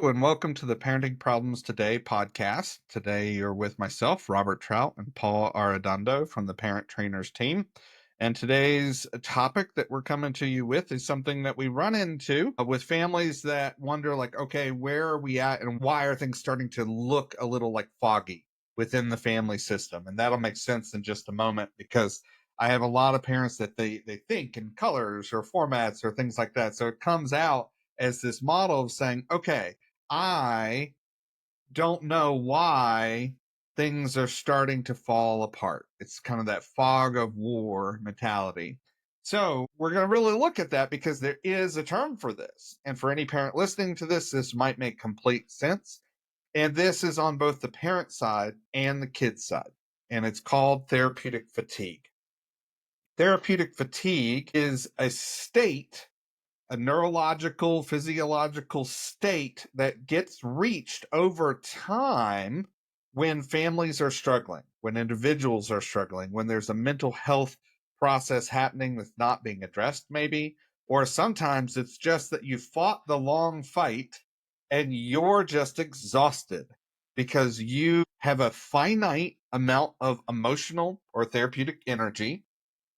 Hello, and welcome to the Parenting Problems Today podcast. Today, you're with myself, Robert Trout, and Paul Arredondo from the Parent Trainers team. And today's topic that we're coming to you with is something that we run into with families that wonder, like, okay, where are we at, and why are things starting to look a little like foggy within the family system? And that'll make sense in just a moment because I have a lot of parents that they think in colors or formats or things like that. So it comes out as this model of saying, okay, I don't know why things are starting to fall apart. It's kind of that fog of war mentality. So we're going to really look at that because there is a term for this. And for any parent listening to this might make complete sense. And this is on both the parent side and the kid side. And it's called therapeutic fatigue. Therapeutic fatigue is a state, a neurological, physiological state that gets reached over time when families are struggling, when individuals are struggling, when there's a mental health process happening that's not being addressed, maybe. Or sometimes it's just that you fought the long fight and you're just exhausted because you have a finite amount of emotional or therapeutic energy,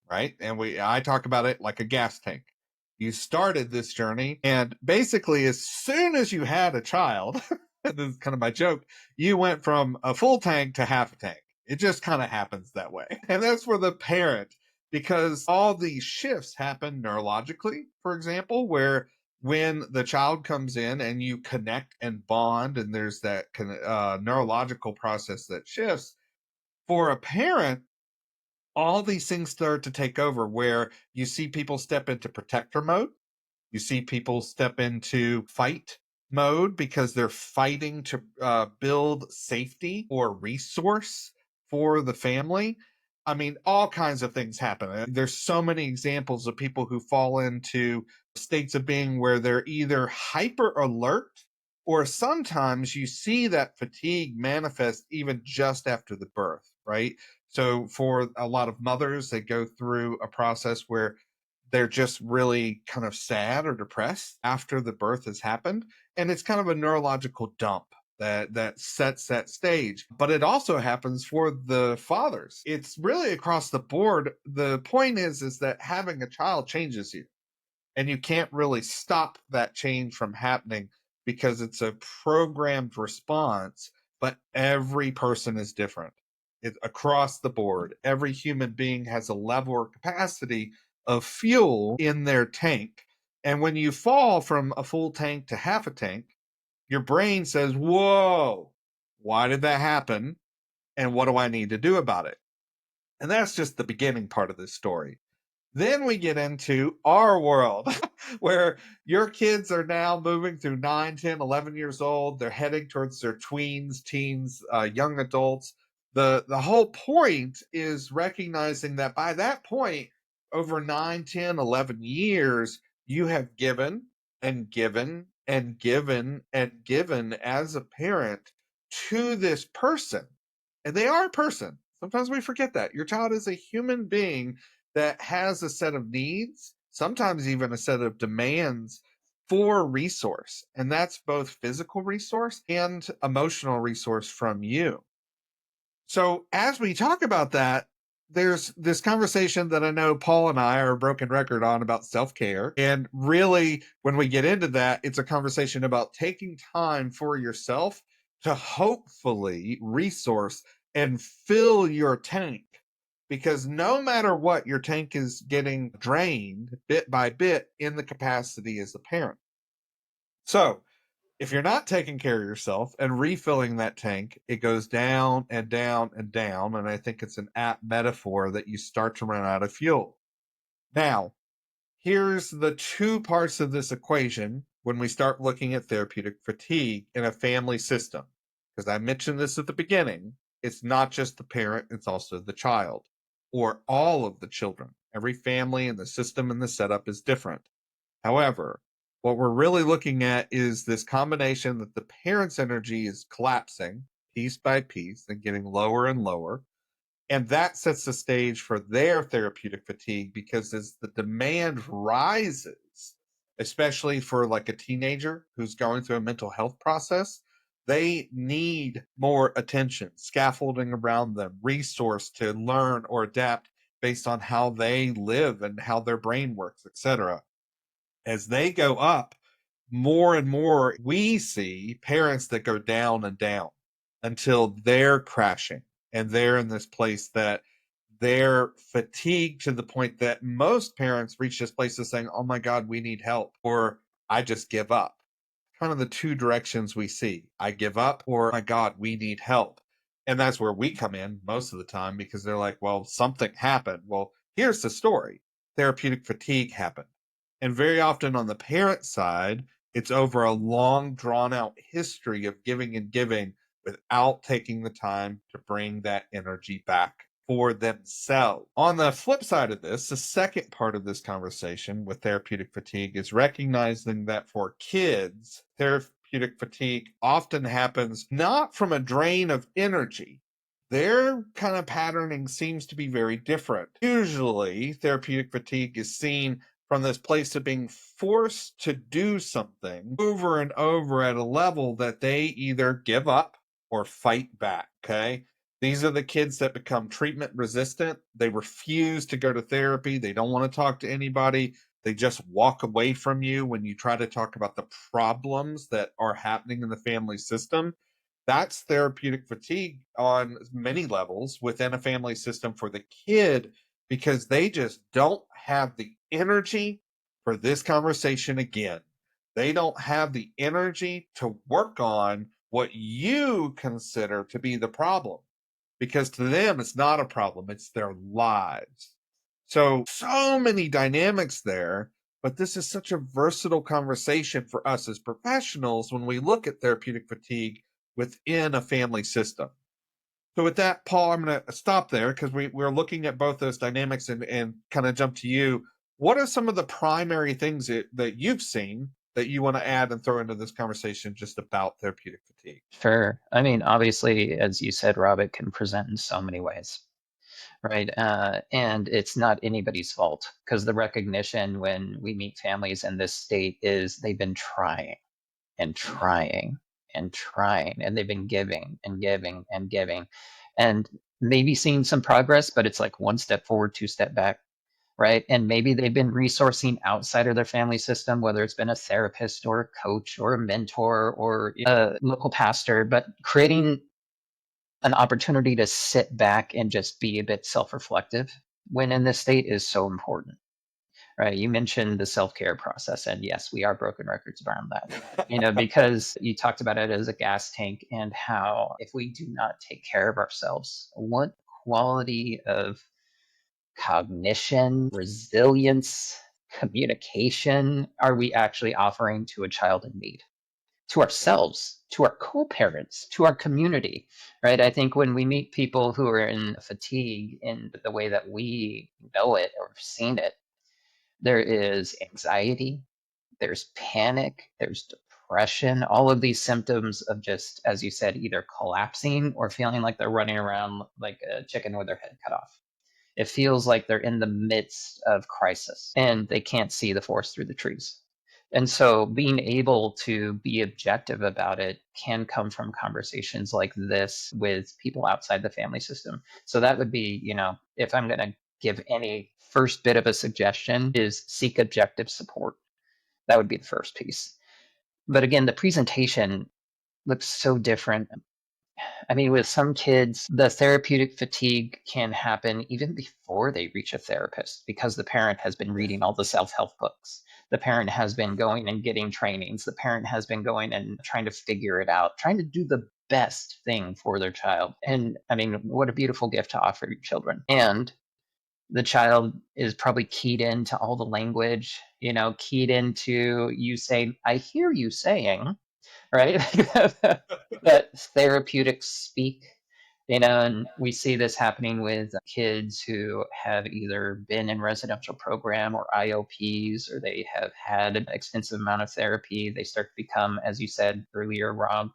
right? And I talk about it like a gas tank. You started this journey, and basically, as soon as you had a child, this is kind of my joke, you went from a full tank to half a tank. It just kind of happens that way. And that's for the parent because all these shifts happen neurologically, for example, where when the child comes in and you connect and bond, and there's that neurological process that shifts, for a parent, all these things start to take over where you see people step into protector mode. You see people step into fight mode because they're fighting to build safety or resource for the family. I mean, all kinds of things happen. There's so many examples of people who fall into states of being where they're either hyper alert, or sometimes you see that fatigue manifest even just after the birth, right? So for a lot of mothers, they go through a process where they're just really kind of sad or depressed after the birth has happened. And it's kind of a neurological dump that sets that stage. But it also happens for the fathers. It's really across the board. The point is that having a child changes you, and you can't really stop that change from happening because it's a programmed response. But every person is different. It's across the board. Every human being has a level or capacity of fuel in their tank. And when you fall from a full tank to half a tank, your brain says, whoa, why did that happen? And what do I need to do about it? And that's just the beginning part of this story. Then we get into our world where your kids are now moving through 9, 10, 11 years old. They're heading towards their tweens, teens, young adults. The whole point is recognizing that by that point, over 9, 10, 11 years, you have given and given and given and given as a parent to this person. And they are a person. Sometimes we forget that. Your child is a human being that has a set of needs, sometimes even a set of demands for resource. And that's both physical resource and emotional resource from you. So as we talk about that, there's this conversation that I know Paul and I are a broken record on about self-care. And really, when we get into that, it's a conversation about taking time for yourself to hopefully resource and fill your tank. Because no matter what, your tank is getting drained bit by bit in the capacity as a parent. So if you're not taking care of yourself and refilling that tank, it goes down and down and down. And I think it's an apt metaphor that you start to run out of fuel. Now, here's the two parts of this equation when we start looking at therapeutic fatigue in a family system. Because I mentioned this at the beginning, it's not just the parent, it's also the child or all of the children. Every family and the system and the setup is different. However, what we're really looking at is this combination that the parent's energy is collapsing piece by piece and getting lower and lower. And that sets the stage for their therapeutic fatigue because as the demand rises, especially for like a teenager who's going through a mental health process. They need more attention, scaffolding around them, resource to learn or adapt based on how they live and how their brain works, etc. As they go up, more and more we see parents that go down and down until they're crashing and they're in this place that they're fatigued to the point that most parents reach this place of saying, "Oh my God, we need help," or "I just give up." Kind of the two directions we see. I give up, or my God, we need help. And that's where we come in most of the time because they're like, well, something happened. Well, here's the story: therapeutic fatigue happened. And very often on the parent side, it's over a long, drawn out history of giving and giving without taking the time to bring that energy back for themselves. On the flip side of this, the second part of this conversation with therapeutic fatigue is recognizing that for kids, therapeutic fatigue often happens not from a drain of energy. Their kind of patterning seems to be very different. Usually, therapeutic fatigue is seen from this place of being forced to do something over and over at a level that they either give up or fight back. Okay. These are the kids that become treatment resistant. They refuse to go to therapy. They don't want to talk to anybody. They just walk away from you when you try to talk about the problems that are happening in the family system. That's therapeutic fatigue on many levels within a family system for the kid because they just don't have the energy for this conversation again. They don't have the energy to work on what you consider to be the problem because to them it's not a problem, it's their lives. So many dynamics there, but this is such a versatile conversation for us as professionals when we look at therapeutic fatigue within a family system. So with that, Paul, I'm going to stop there because we're looking at both those dynamics and kind of jump to you. What are some of the primary things that you've seen that you want to add and throw into this conversation just about therapeutic fatigue? Sure. I mean, obviously, as you said, Rob, it can present in so many ways, right? And it's not anybody's fault because the recognition when we meet families in this state is they've been trying and trying and trying, and they've been giving and giving and giving, and maybe seeing some progress, but it's like one step forward, two step back, right? And maybe they've been resourcing outside of their family system, whether it's been a therapist or a coach or a mentor or a local pastor, but creating an opportunity to sit back and just be a bit self-reflective when in this state is so important, right? You mentioned the self-care process, and yes, we are broken records around that, because you talked about it as a gas tank and how if we do not take care of ourselves, what quality of cognition, resilience, communication are we actually offering to a child in need? To ourselves, to our co-parents, to our community, right? I think when we meet people who are in fatigue in the way that we know it or have seen it, there is anxiety, there's panic, there's depression, all of these symptoms of just, as you said, either collapsing or feeling like they're running around like a chicken with their head cut off. It feels like they're in the midst of crisis and they can't see the forest through the trees. And so being able to be objective about it can come from conversations like this with people outside the family system. So that would be, if I'm going to give any first bit of a suggestion is seek objective support. That would be the first piece. But again, the presentation looks so different. I mean, with some kids, the therapeutic fatigue can happen even before they reach a therapist because the parent has been reading all the self help books. The parent has been going and getting trainings. The parent has been going and trying to figure it out, trying to do the best thing for their child. And I mean, what a beautiful gift to offer your children. And the child is probably keyed into all the language, keyed into you saying, I hear you saying, right? That therapeutic speak, and we see this happening with kids who have either been in residential program or IOPs, or they have had an extensive amount of therapy. They start to become, as you said earlier, Rob,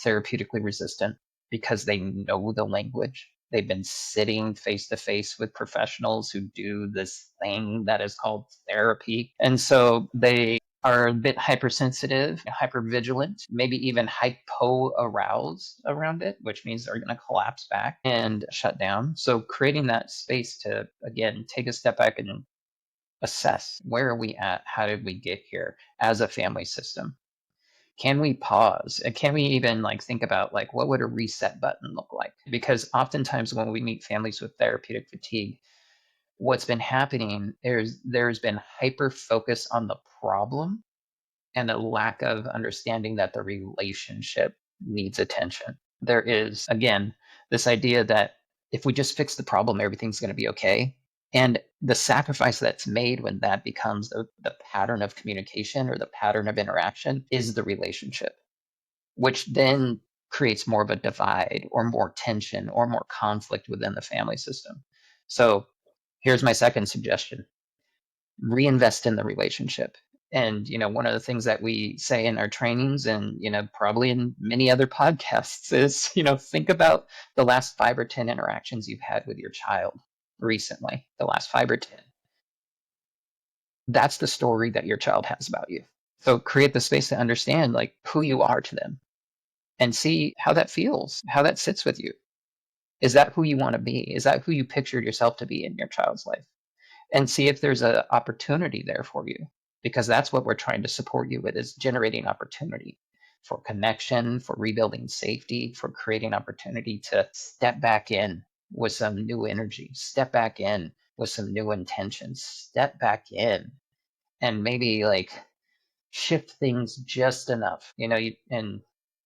therapeutically resistant because they know the language. They've been sitting face to face with professionals who do this thing that is called therapy. And so they are a bit hypersensitive, hypervigilant, maybe even hypo-aroused around it, which means they're going to collapse back and shut down. So creating that space to, again, take a step back and assess, where are we at? How did we get here as a family system? Can we pause? And can we even think about what would a reset button look like? Because oftentimes when we meet families with therapeutic fatigue, what's been happening is there's been hyper focus on the problem and a lack of understanding that the relationship needs attention. There is, again, this idea that if we just fix the problem, everything's going to be okay. And the sacrifice that's made when that becomes the pattern of communication or the pattern of interaction is the relationship, which then creates more of a divide or more tension or more conflict within the family system. So here's my second suggestion: reinvest in the relationship. And one of the things that we say in our trainings, and probably in many other podcasts, is think about the last 5 or 10 interactions you've had with your child recently. The last 5 or 10, that's the story that your child has about you. So create the space to understand who you are to them, and see how that feels, how that sits with you. Is that who you want to be? Is that who you pictured yourself to be in your child's life? And see if there's an opportunity there for you, because that's what we're trying to support you with, is generating opportunity for connection, for rebuilding safety, for creating opportunity to step back in with some new energy, step back in with some new intentions, step back in and maybe shift things just enough. And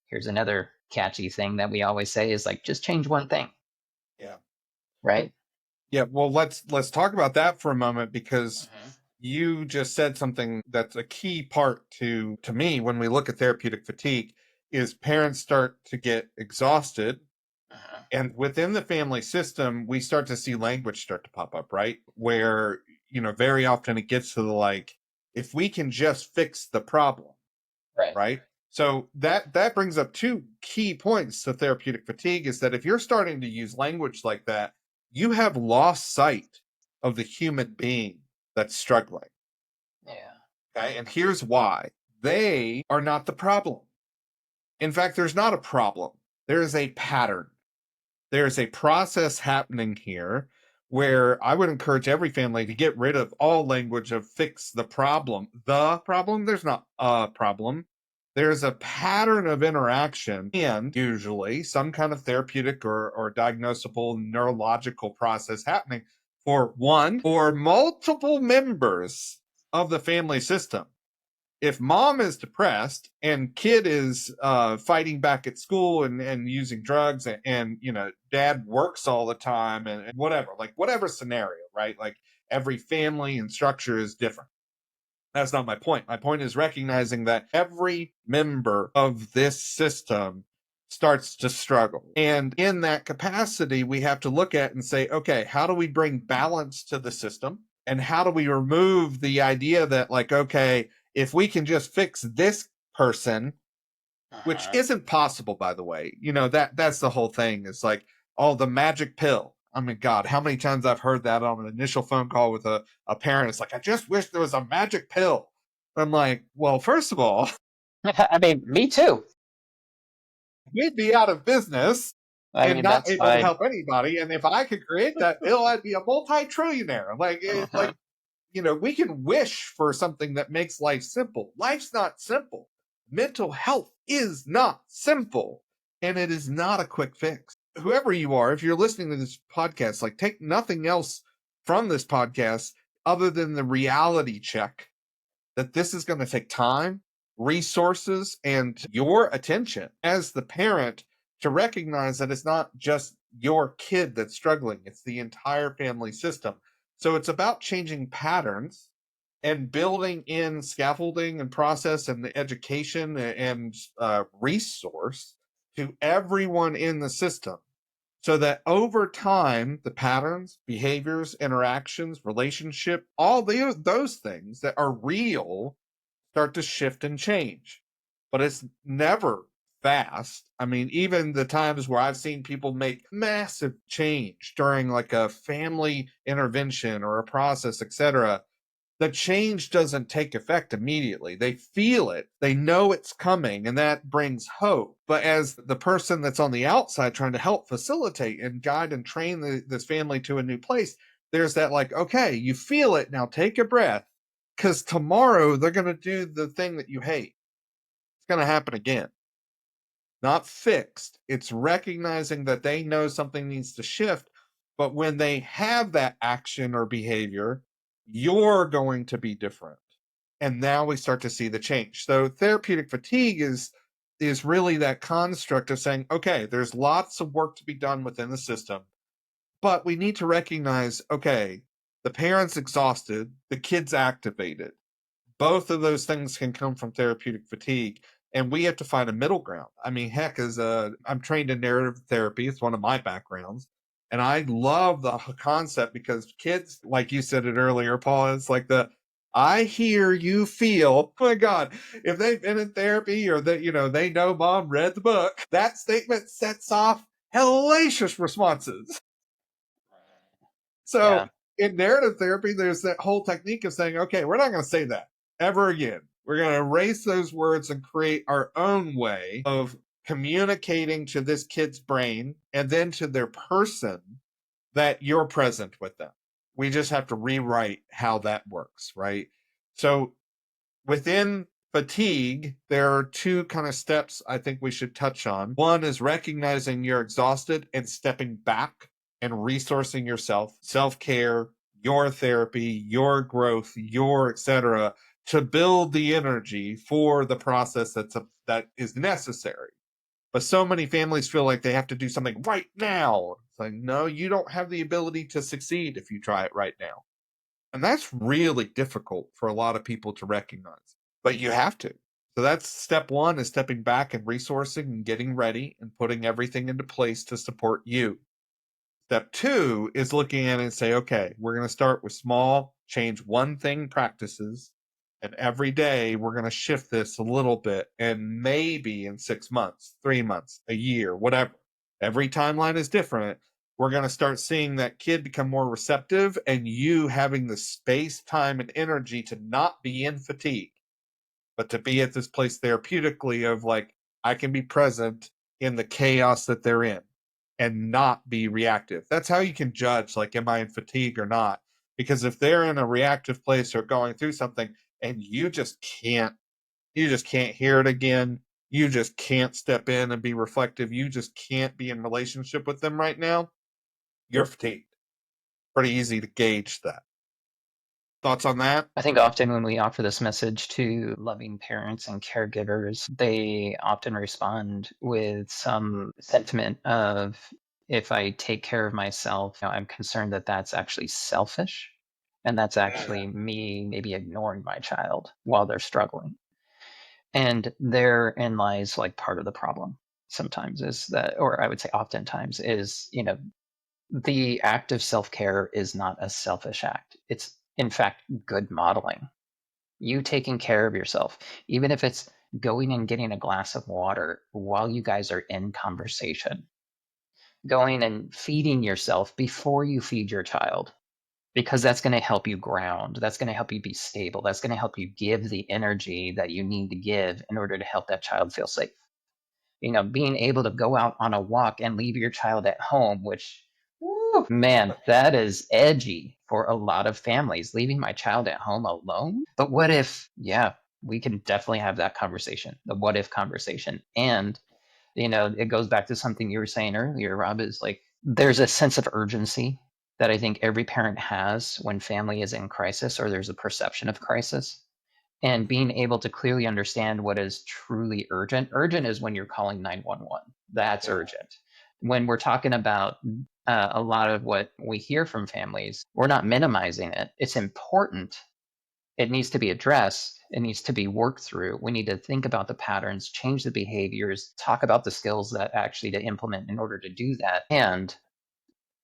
here's another catchy thing that we always say is just change one thing, Yeah. right? Yeah. Well, let's talk about that for a moment, because Mhm. you just said something that's a key part to me when we look at therapeutic fatigue is parents start to get exhausted, Mhm. and within the family system we start to see language start to pop up, right? Where very often it gets to the if we can just fix the problem, Right. right? So that brings up two key points to therapeutic fatigue, is that if you're starting to use language like that, you have lost sight of the human being that's struggling. Yeah. Okay. And here's why: they are not the problem. In fact, there's not a problem, there is a pattern. There's a process happening here where I would encourage every family to get rid of all language of fix the problem. The problem, there's not a problem. There's a pattern of interaction and usually some kind of therapeutic or diagnosable neurological process happening for one or multiple members of the family system. If mom is depressed and kid is fighting back at school and using drugs, and dad works all the time, and whatever, whatever scenario, right? Every family and structure is different. That's not my point. My point is recognizing that every member of this system starts to struggle. And in that capacity, we have to look at and say, okay, how do we bring balance to the system? And how do we remove the idea that, okay, if we can just fix this person, which Uh-huh. isn't possible, by the way, that's the whole thing. It's oh, the magic pill. I mean, God, how many times I've heard that on an initial phone call with a parent. It's I just wish there was a magic pill. I'm like, well, first of all, I mean, me too. we'd be out of business I and mean, not that's able to fine. help anybody. And if I could create that pill, I'd be a multi-trillionaire. Uh-huh. We can wish for something that makes life simple. Life's not simple. Mental health is not simple, and it is not a quick fix. Whoever you are, if you're listening to this podcast, take nothing else from this podcast other than the reality check that this is going to take time, resources, and your attention as the parent to recognize that it's not just your kid that's struggling, it's the entire family system. So it's about changing patterns and building in scaffolding and process and the education and resource to everyone in the system, so that over time the patterns, behaviors, interactions, relationship, all those things that are real start to shift and change. But it's never fast. I mean, even the times where I've seen people make massive change during a family intervention or a process, etc., the change doesn't take effect immediately. They feel it, they know it's coming, and that brings hope. But as the person that's on the outside trying to help facilitate and guide and train this family to a new place, there's that like, okay, you feel it, now take a breath, because tomorrow they're going to do the thing that you hate. It's going to happen again. Not fixed. It's recognizing that they know something needs to shift. But when they have that action or behavior, you're going to be different. And now we start to see the change. So therapeutic fatigue is really that construct of saying, okay, there's lots of work to be done within the system, but we need to recognize, okay, the parent's exhausted, the kid's activated. Both of those things can come from therapeutic fatigue, and we have to find a middle ground. I mean, heck, I'm trained in narrative therapy. It's one of my backgrounds, and I love the concept because kids, like you said it earlier, Paul, it's like the I hear you feel. Oh my God, if they've been in therapy or that they know mom read the book, that statement sets off hellacious responses. So Yeah. in narrative therapy, there's that whole technique of saying, okay, we're not going to say that ever again. We're going to erase those words and create our own way of communicating to this kid's brain and then to their person that you're present with them. We just have to rewrite how that works, right? So within fatigue, there are two kind of steps I think we should touch on. One is recognizing you're exhausted and stepping back and resourcing yourself, self care, your therapy, your growth, your etc., to build the energy for the process that is necessary. But so many families feel like they have to do something right now. It's like, no, you don't have the ability to succeed if you try it right now. And that's really difficult for a lot of people to recognize, but you have to. So that's step one is stepping back and resourcing and getting ready and putting everything into place to support you. Step two is looking at it and say, okay, we're going to start with small, change one thing practices. And every day we're going to shift this a little bit. And maybe in 6 months, 3 months, a year, whatever. Every timeline is different. We're going to start seeing that kid become more receptive and you having the space, time, and energy to not be in fatigue, but to be at this place therapeutically of like, I can be present in the chaos that they're in and not be reactive. That's how you can judge, like, am I in fatigue or not? Because if they're in a reactive place or going through something and you just can't hear it again, you just can't step in and be reflective, you just can't be in relationship with them right now, you're fatigued. Pretty easy to gauge that. Thoughts on that? I think often when we offer this message to loving parents and caregivers, they often respond with some sentiment of, if I take care of myself, I'm concerned that that's actually selfish. And that's actually me maybe ignoring my child while they're struggling. And therein lies like part of the problem sometimes is that, or I would say oftentimes is, the act of self care is not a selfish act. It's in fact good modeling. You taking care of yourself, even if it's going and getting a glass of water while you guys are in conversation, going and feeding yourself before you feed your child, because that's going to help you ground. That's going to help you be stable. That's going to help you give the energy that you need to give in order to help that child feel safe. Being able to go out on a walk and leave your child at home, which, woo, man, that is edgy for a lot of families, leaving my child at home alone. But what if, yeah, we can definitely have that conversation, the what if conversation. And, it goes back to something you were saying earlier, Rob, is like there's a sense of urgency that I think every parent has when family is in crisis or there's a perception of crisis, and being able to clearly understand what is truly urgent. Urgent is when you're calling 911. That's Yeah. urgent. When we're talking about a lot of what we hear from families, we're not minimizing it. It's important. It needs to be addressed. It needs to be worked through. We need to think about the patterns, change the behaviors, talk about the skills that actually to implement in order to do that. And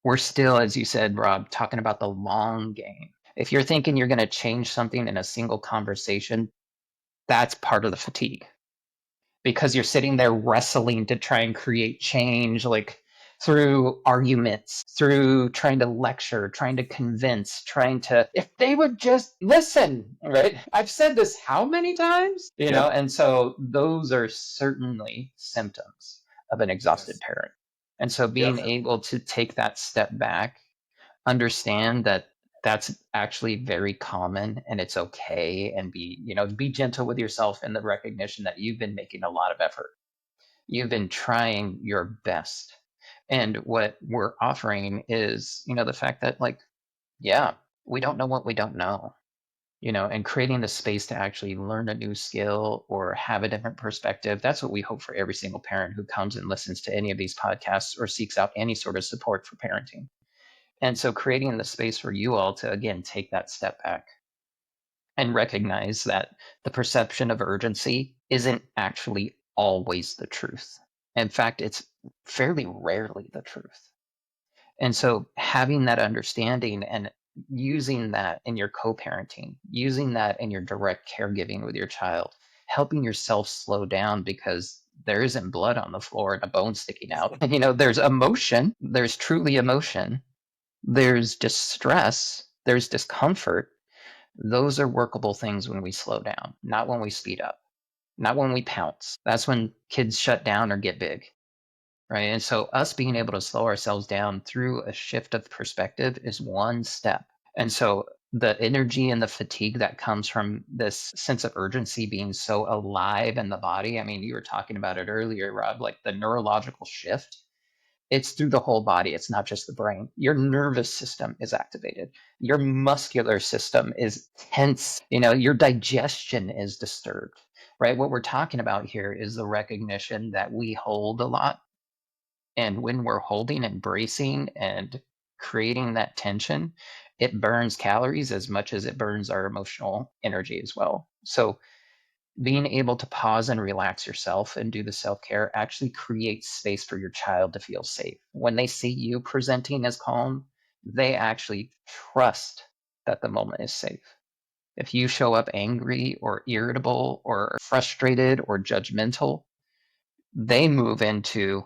we're still, as you said, Rob, talking about the long game. If you're thinking you're going to change something in a single conversation, that's part of the fatigue, because you're sitting there wrestling to try and create change. Like, through arguments, through trying to lecture, trying to convince, trying to, if they would just listen, right? I've said this how many times, Yep. and so those are certainly symptoms of an exhausted Yes. parent. And so being Definitely. able to take that step back, understand that that's actually very common and it's okay, and be gentle with yourself in the recognition that you've been making a lot of effort. You've been trying your best. And what we're offering is, the fact that, like, yeah, we don't know what we don't know, and creating the space to actually learn a new skill or have a different perspective. That's what we hope for every single parent who comes and listens to any of these podcasts or seeks out any sort of support for parenting. And so creating the space for you all to, again, take that step back and recognize that the perception of urgency isn't actually always the truth. In fact, it's fairly rarely the truth. And so having that understanding and using that in your co-parenting, using that in your direct caregiving with your child, helping yourself slow down because there isn't blood on the floor and a bone sticking out. And, there's emotion, there's truly emotion, there's distress, there's discomfort. Those are workable things when we slow down, not when we speed up, not when we pounce. That's when kids shut down or get big, right? And so, us being able to slow ourselves down through a shift of perspective is one step. And so, the energy and the fatigue that comes from this sense of urgency being so alive in the body. I mean, you were talking about it earlier, Rob, like the neurological shift, it's through the whole body. It's not just the brain. Your nervous system is activated. Your muscular system is tense. Your digestion is disturbed, right? What we're talking about here is the recognition that we hold a lot. And when we're holding and bracing and creating that tension, it burns calories as much as it burns our emotional energy as well. So being able to pause and relax yourself and do the self-care actually creates space for your child to feel safe. When they see you presenting as calm, they actually trust that the moment is safe. If you show up angry or irritable or frustrated or judgmental, they move into,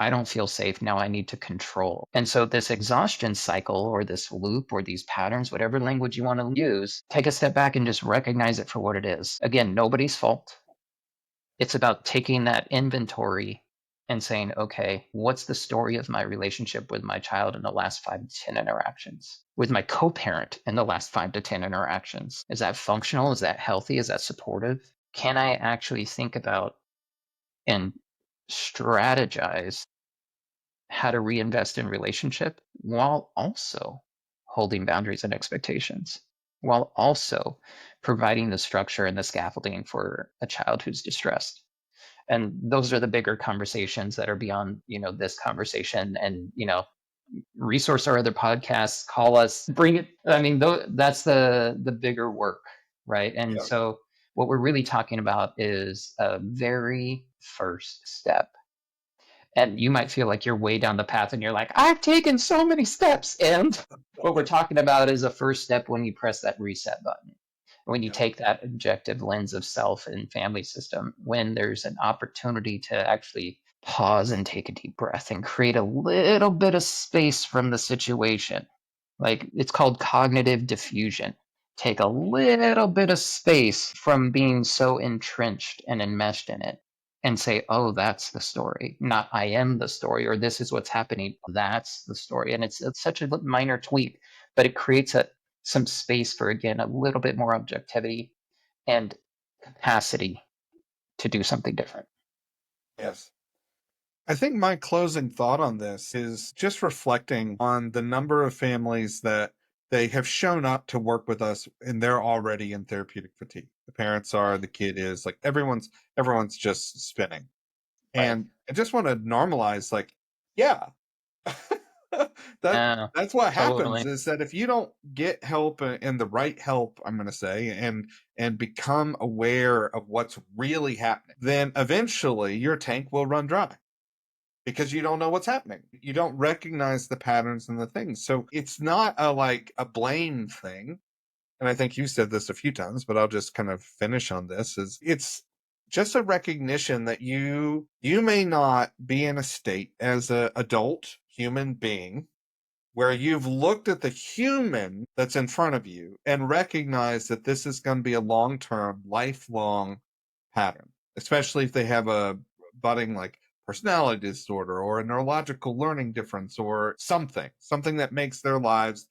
I don't feel safe. Now I need to control. And so, this exhaustion cycle or this loop or these patterns, whatever language you want to use, take a step back and just recognize it for what it is. Again, nobody's fault. It's about taking that inventory and saying, okay, what's the story of my relationship with my child in the last 5 to 10 interactions? With my co parent in the last 5 to 10 interactions? Is that functional? Is that healthy? Is that supportive? Can I actually think about and strategize how to reinvest in relationship while also holding boundaries and expectations, while also providing the structure and the scaffolding for a child who's distressed? And those are the bigger conversations that are beyond this conversation. And resource our other podcasts, call us, bring it. I mean, that's the bigger work, right? And Yep. so what we're really talking about is a very first step. And you might feel like you're way down the path and you're like, I've taken so many steps. And what we're talking about is a first step when you press that reset button, when you Yep. take that objective lens of self and family system, when there's an opportunity to actually pause and take a deep breath and create a little bit of space from the situation. Like, it's called cognitive diffusion. Take a little bit of space from being so entrenched and enmeshed in it and say, oh, that's the story, not I am the story, or this is what's happening. That's the story. And it's such a minor tweak, but it creates some space for, again, a little bit more objectivity and capacity to do something different. Yes. I think my closing thought on this is just reflecting on the number of families that they have shown up to work with us and they're already in therapeutic fatigue. The parents are, the kid is, like everyone's just spinning. Right. And I just want to normalize, like, yeah, that Yeah, that's what happens, totally. is that if you don't get help and the right help, I'm going to say, and become aware of what's really happening, then eventually your tank will run dry because you don't know what's happening. You don't recognize the patterns and the things. So it's not a blame thing. And I think you said this a few times, but I'll just kind of finish on this, is it's just a recognition that you may not be in a state as an adult human being where you've looked at the human that's in front of you and recognized that this is going to be a long-term, lifelong pattern, especially if they have a budding like personality disorder or a neurological learning difference or something that makes their lives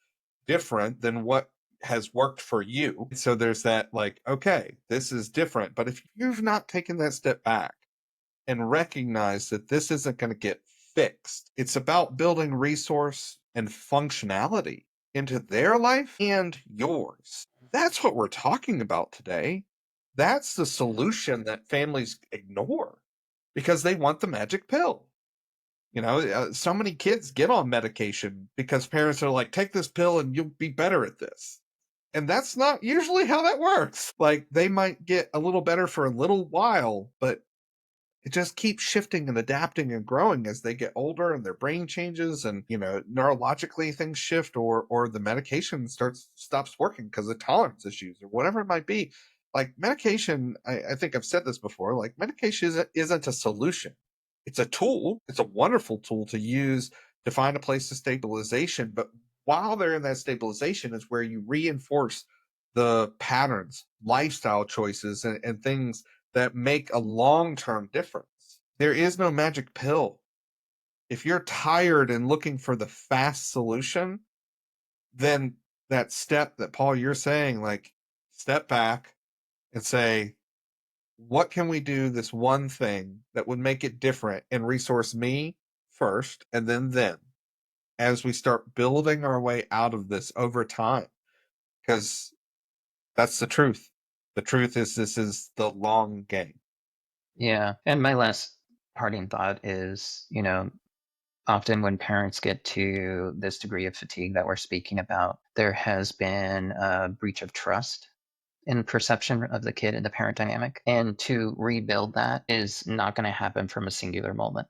different than what has worked for you. So there's that like, okay, this is different. But if you've not taken that step back and recognize that this isn't going to get fixed. It's about building resource and functionality into their life and yours. That's what we're talking about today. That's the solution that families ignore because they want the magic pill. So many kids get on medication because parents are like, take this pill and you'll be better at this. And that's not usually how that works. Like they might get a little better for a little while, but it just keeps shifting and adapting and growing as they get older and their brain changes and neurologically things shift or the medication stops working because of tolerance issues or whatever it might be. Like medication, I think I've said this before, like medication isn't a solution. It's a tool. It's a wonderful tool to use to find a place of stabilization, but while they're in that stabilization is where you reinforce the patterns, lifestyle choices, and things that make a long-term difference. There is no magic pill. If you're tired and looking for the fast solution, then that step that Paul you're saying, like step back and say, what can we do this one thing that would make it different and resource me first and then them as we start building our way out of this over time? Because that's the truth. The truth is this is the long game. Yeah. And my last parting thought is, often when parents get to this degree of fatigue that we're speaking about, there has been a breach of trust in perception of the kid and the parent dynamic. And to rebuild that is not going to happen from a singular moment.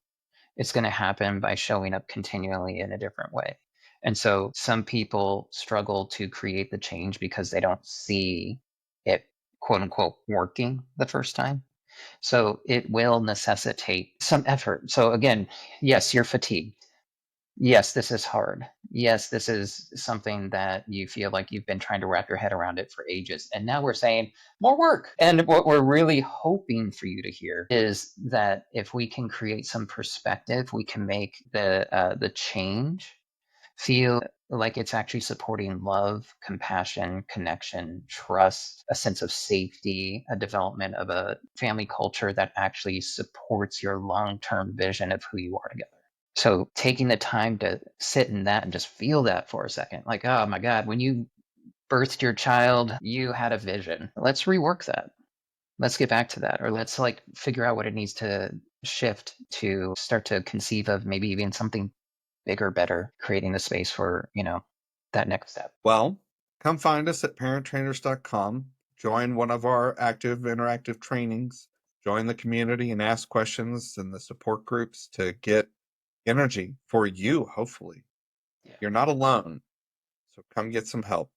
It's going to happen by showing up continually in a different way. And so some people struggle to create the change because they don't see it, quote unquote, working the first time. So it will necessitate some effort. So again, yes, you're fatigued. Yes, this is hard. Yes, this is something that you feel like you've been trying to wrap your head around it for ages. And now we're saying more work. And what we're really hoping for you to hear is that if we can create some perspective, we can make the change feel like it's actually supporting love, compassion, connection, trust, a sense of safety, a development of a family culture that actually supports your long-term vision of who you are together. So taking the time to sit in that and just feel that for a second, like, oh my God, when you birthed your child, you had a vision. Let's rework that. Let's get back to that. Or let's like figure out what it needs to shift to start to conceive of maybe even something bigger, better, creating the space for, that next step. Well, come find us at parenttrainers.com. Join one of our active interactive trainings. Join the community and ask questions in the support groups to get energy for you, hopefully. Yeah. You're not alone. So come get some help.